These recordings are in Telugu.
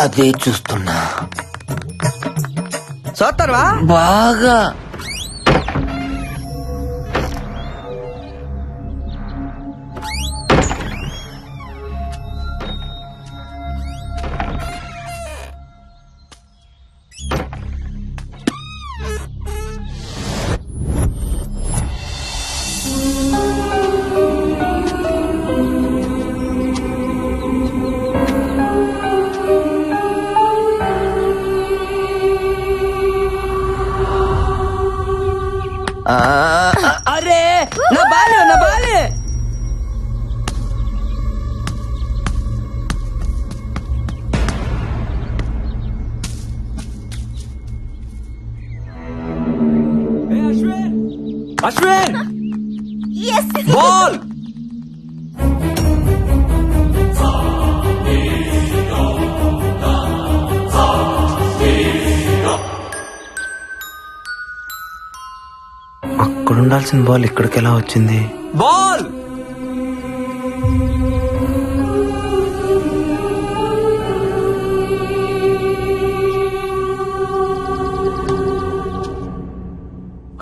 అదే చూస్తున్నా. చూస్తారా బాగా అరే నా బాలు అశ్విన్ బాల్ అక్కడ ఉండాల్సిన బాల్ ఇక్కడికి ఎలా వచ్చింది? బాల్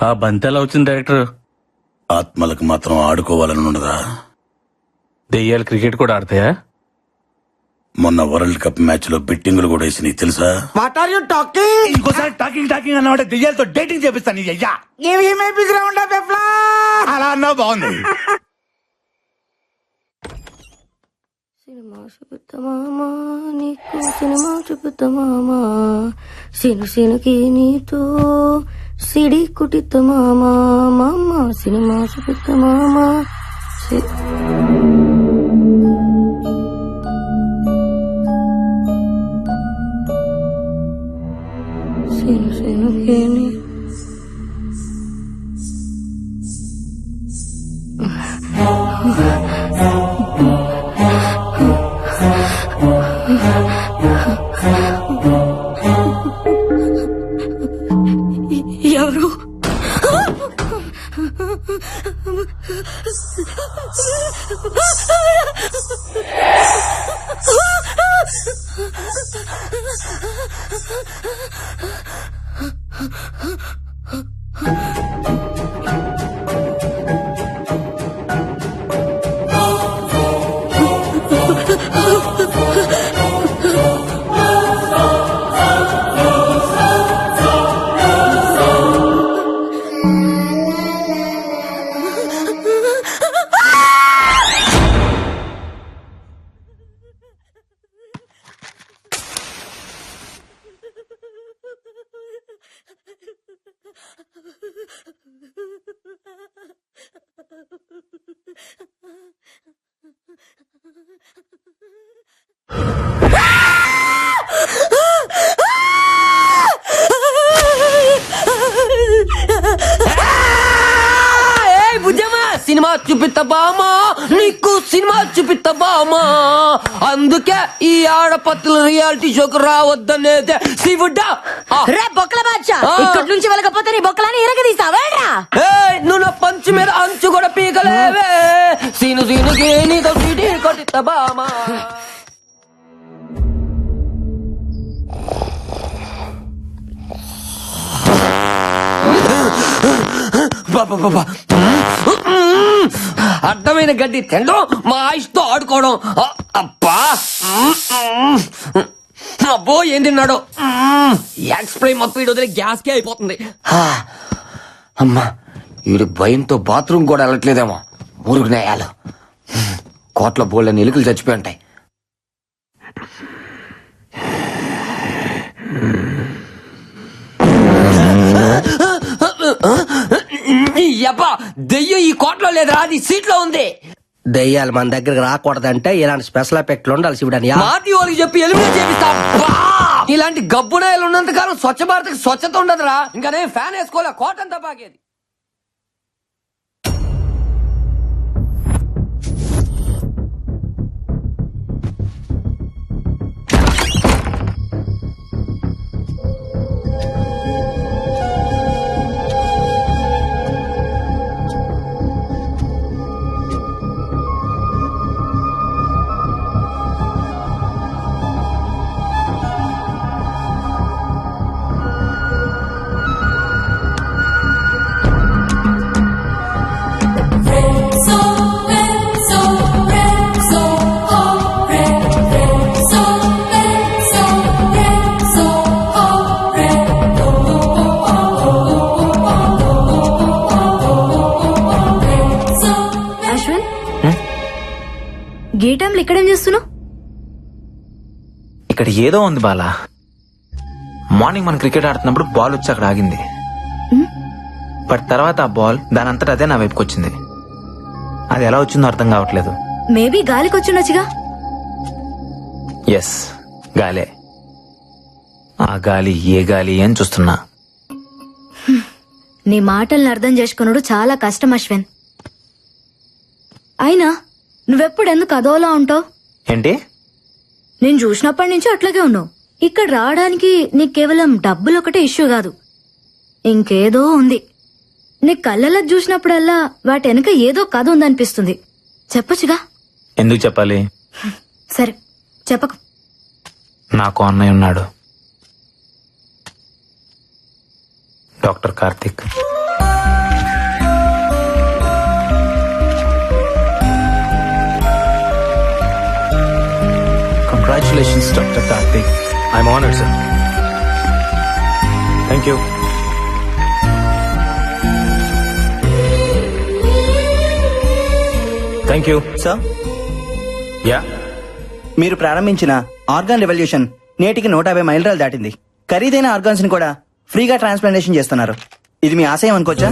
ఆ బంతి ఎలా వచ్చింది డైరెక్టర్? ఆత్మలకు మాత్రం ఆడుకోవాలని ఉండదా? దెయ్యాలు క్రికెట్ కూడా ఆడతాయా? మొన్న వరల్డ్ కప్ మ్యాచ్ లో బెట్టింగులు కూడా వేసి నీకు తెలుసా? What are you talking? ఇంకోసారి టాకింగ్ అన్నవాడే దెయ్యాలతో డేటింగ్ చేపిస్తాను. అయ్యా అలా అన్నా బాగుంది. సినిమా చూపుతామా నీకు, సినిమా చూపుతామా సినుకి నీతో సిడి కుటితమా మామ, సినిమా చూపుతామా సినుకి నీ ఎవరు? సినిమా చూపిస్తామా నీకు, సినిమా చూపిస్తామా. అందుకే ఈ ఆడపత్రుల రియాలిటీ షోకు రావద్దనేదే శివుడా. రే బొక్కల బాద్షా, ఇక్కడి నుంచి వెళ్ళకపోతే నీ బొక్కలని ఇరగదీస్తావా? నువ్వు నా పంచు మీద అంచు కూడా పీకలేవే. సీనుకి నీతో సిటీ కొట్టిస్తామా. అడ్డమైన గడ్డి తినడం, మా ఆయుష్తో ఆడుకోవడం. అబ్బా అబ్బో ఏం తిన్నాడు. ఎక్స్ప్లెయిన్ మొత్తం వీడు వదిలే గ్యాస్కే అయిపోతుంది. అమ్మా వీడి భయంతో బాత్రూమ్ కూడా వెళ్ళట్లేదేమో. మురుగు నేయాలు కోట్ల బోళ్ళని ఎలుకలు చచ్చిపోయి ఉంటాయి. దెయ్యం ఈ కోట్లో లేదురా, అది సీట్లో ఉంది. దెయ్యాలు మన దగ్గరకు రాకూడదంటే ఇలాంటి స్పెషల్ ఎఫెక్ట్లు ఉండాలి శివుడని. మాటి వాళ్ళకి చెప్పి ఎలిమినేట్ చేపిస్తా. ఇలాంటి గబ్బునాయలు ఉన్నంత కాలం స్వచ్ఛ భారత్ స్వచ్ఛత ఉండదురా. ఇంకా నేను ఫ్యాన్ వేసుకోలే, కోటంతా బాగేది. గీ టైంలో ఇక్కడేం చేస్తున్నావు? ఇక్కడ ఏదో ఉంది బాలా. మార్నింగ్ మనం క్రికెట్ ఆడుతున్నప్పుడు బాల్ వచ్చి అక్కడ ఆగింది. బట్ తర్వాత ఆ బాల్ దాని అంతటా అదే నా వైపుకి వచ్చింది. అది ఎలా వచ్చిందో అర్థం కావట్లేదు. మేబీ గాలికి వచ్చిండొచ్చుగా. ఎస్, గాలే. ఆ గాలి ఏ గాలి అని చూస్తున్నా. నీ మాటల్ని అర్థం చేసుకున్నాడు చాలా కష్టం అశ్విన్. అయినా నువ్వెప్పుడు ఎందుకు అదోలా ఉంటావు? ఏంటి? నేను చూసినప్పటి నుంచి అట్లాగే ఉన్నావు. ఇక్కడ రావడానికి నీకు కేవలం డబ్బులు ఒకటే ఇష్యూ కాదు, ఇంకేదో ఉంది. నీ కళ్ళలో చూసినప్పుడల్లా వాటి వెనక ఏదో కథ ఉందనిపిస్తుంది. చెప్పొచ్చుగా. ఎందుకు చెప్పాలి? సరే చెప్పకు. నాకు అన్నయ్య ఉన్నాడు, doctor Karthik. Congratulations doctor Karthik. I'm honoured sir. Thank you. Thank you. Sir, yeah, మీరు ప్రారంభించిన ఆర్గాన్ రెవల్యూషన్ నేటికి 150 మైలురాలు దాటింది. ఖరీదైన ఆర్గాన్స్ ని కూడా ఫ్రీగా ట్రాన్స్ప్లాంటేషన్ చేస్తున్నారు. ఇది మీ ఆశయం అనుకోవచ్చా?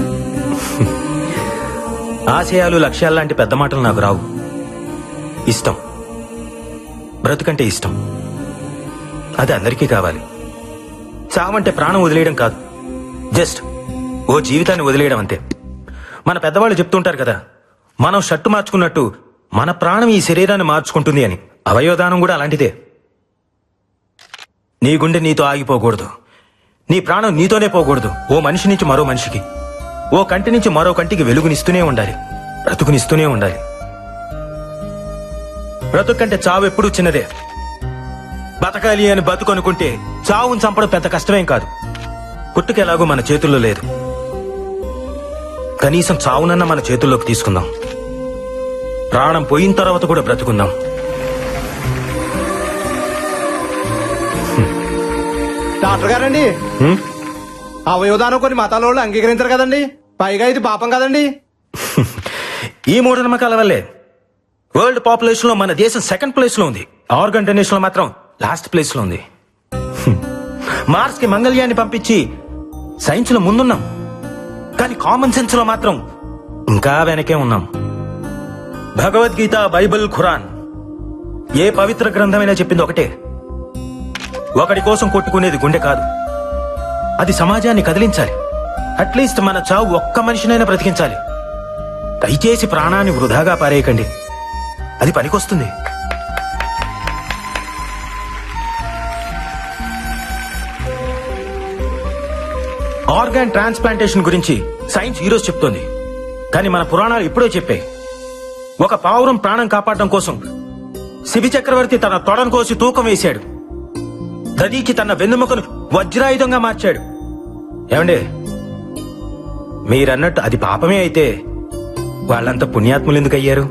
ఆశయాలు లక్ష్యాలు లాంటి పెద్ద మాటలు నాకు రావు. ఇష్టం, బ్రతుకంటే ఇష్టం. అది అందరికీ కావాలి. చావంటే ప్రాణం వదిలేయడం కాదు, జస్ట్ ఓ జీవితాన్ని వదిలేయడం అంతే. మన పెద్దవాళ్ళు చెప్తుంటారు కదా, మనం షర్టు మార్చుకున్నట్టు మన ప్రాణం ఈ శరీరాన్ని మార్చుకుంటుంది అని. అవయవదానం కూడా అలాంటిదే. నీ గుండె నీతో ఆగిపోకూడదు, నీ ప్రాణం నీతోనే పోకూడదు. ఓ మనిషి నుంచి మరో మనిషికి, ఓ కంటి నుంచి మరో కంటికి వెలుగునిస్తూనే ఉండాలి, బ్రతుకునిస్తూనే ఉండాలి. బ్రతుకంటే చావు ఎప్పుడూ చిన్నదే. బతకాలి అని బతుకనుకుంటే చావును చంపడం పెద్ద కష్టమేం కాదు. పుట్టుకెలాగో మన చేతుల్లో లేదు, కనీసం చావునన్న మన చేతుల్లోకి తీసుకుందాం. ప్రాణం పోయిన తర్వాత కూడా బ్రతుకుందాం. డాక్టర్ గారండి, అవయవదానం కొన్ని మతాల వాళ్ళు అంగీకరించరు కదండి. పైగా ఇది పాపం కదండి. ఈ మూఢనమ్మకాల వల్లే వరల్డ్ పాపులేషన్ లో మన దేశం సెకండ్ ప్లేస్ లో ఉంది. ఆర్గన్ డొనేషన్ లో మాత్రం లాస్ట్ ప్లేస్ లో ఉంది. మార్స్ కి మంగళ్యాన్ని పంపించి సైన్స్ లో ముందున్నాం, కానీ కామన్ సెన్స్ లో మాత్రం ఇంకా వెనకే ఉన్నాం. భగవద్గీత, బైబిల్, ఖురాన్, ఏ పవిత్ర గ్రంథమైనా చెప్పింది ఒకటే, ఒకడి కోసం కొట్టుకునేది గుండె కాదు, అది సమాజాన్ని కదిలించాలి. అట్లీస్ట్ మన చావు ఒక్క మనిషినైనా బ్రతికించాలి. దయచేసి ప్రాణాన్ని వృధాగా పారేయకండి, అది పనికొస్తుంది. ఆర్గాన్ ట్రాన్స్ప్లాంటేషన్ గురించి సైన్స్ ఈరోజు చెప్తోంది, కానీ మన పురాణాలు ఎప్పుడో చెప్పాయి. ఒక పావురం ప్రాణం కాపాడడం కోసం శిబి చక్రవర్తి తన తొడను కోసి తూకం వేశాడు. దదీకి తన వెన్నుముకను వజ్రాయుధంగా మార్చాడు. ఏమండే, మీరన్నట్టు అది పాపమే అయితే వాళ్ళంతా పుణ్యాత్ములు ఎందుకు అయ్యారు?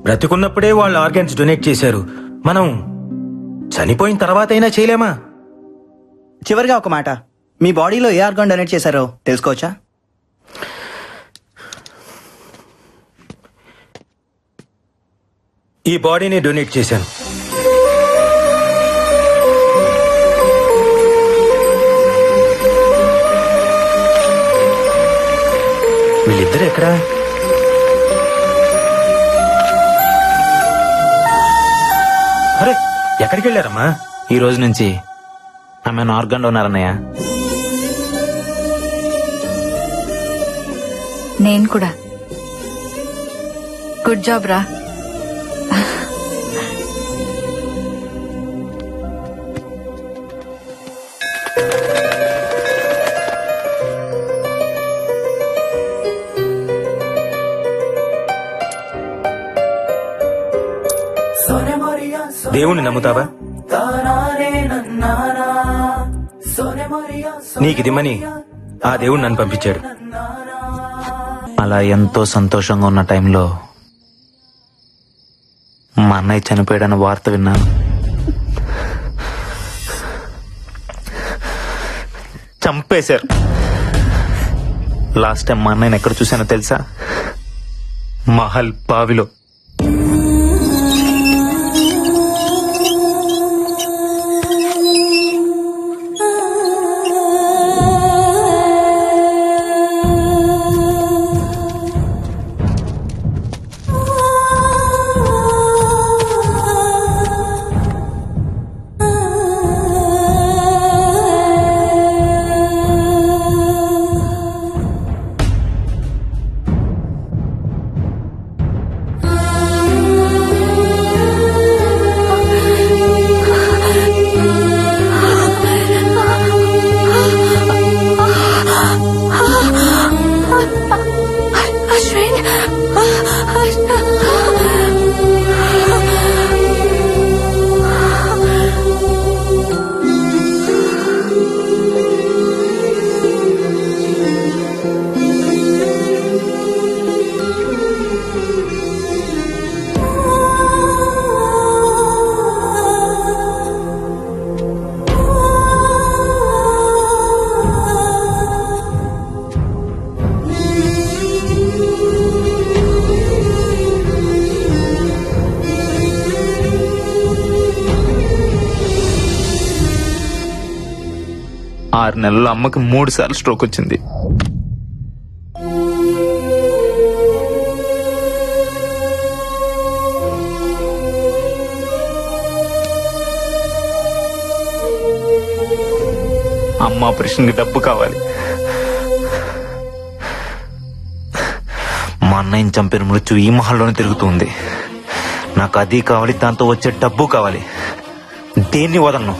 బ్రతికున్నప్పుడే వాళ్ళు ఆర్గాన్స్ డొనేట్ చేశారు, మనం చనిపోయిన తర్వాత అయినా చేయలేమా? చివరిగా ఒక మాట, మీ బాడీలో ఏ ఆర్గాన్ డొనేట్ చేశారో తెలుసుకోవచ్చా? ఈ బాడీని డొనేట్ చేశాను. వీళ్ళిద్దరు ఎక్కడా? అరే, ఎక్కడికి వెళ్ళారమ్మా? ఈ రోజు నుంచి ఆమె ఆర్గాన్ డోనర్ అన్నయ్య. నేను కూడా. గుడ్ జాబ్ రా. దేవుణ్ణి నమ్ముతావా? నీకిదిమ్మని ఆ దేవుడు నన్ను పంపించాడు. అలా ఎంతో సంతోషంగా ఉన్న టైంలో మా అన్నయ్య చనిపోయాడన్న వార్త విన్నాను. చంపేశారు. లాస్ట్ టైం మా అన్నయ్యని ఎక్కడ చూశానో తెలుసా? మహల్ బావిలో. 6 నెలల్లో అమ్మకి 3 సార్లు స్ట్రోక్ వచ్చింది. అమ్మ ఆపరేషన్కి డబ్బు కావాలి. మా అన్నయ్యని చంపిన మృత్యు ఈ మహల్లోనే తిరుగుతుంది. నాకు అది కావాలి, దాంతో వచ్చే డబ్బు కావాలి. దేన్ని వదలను.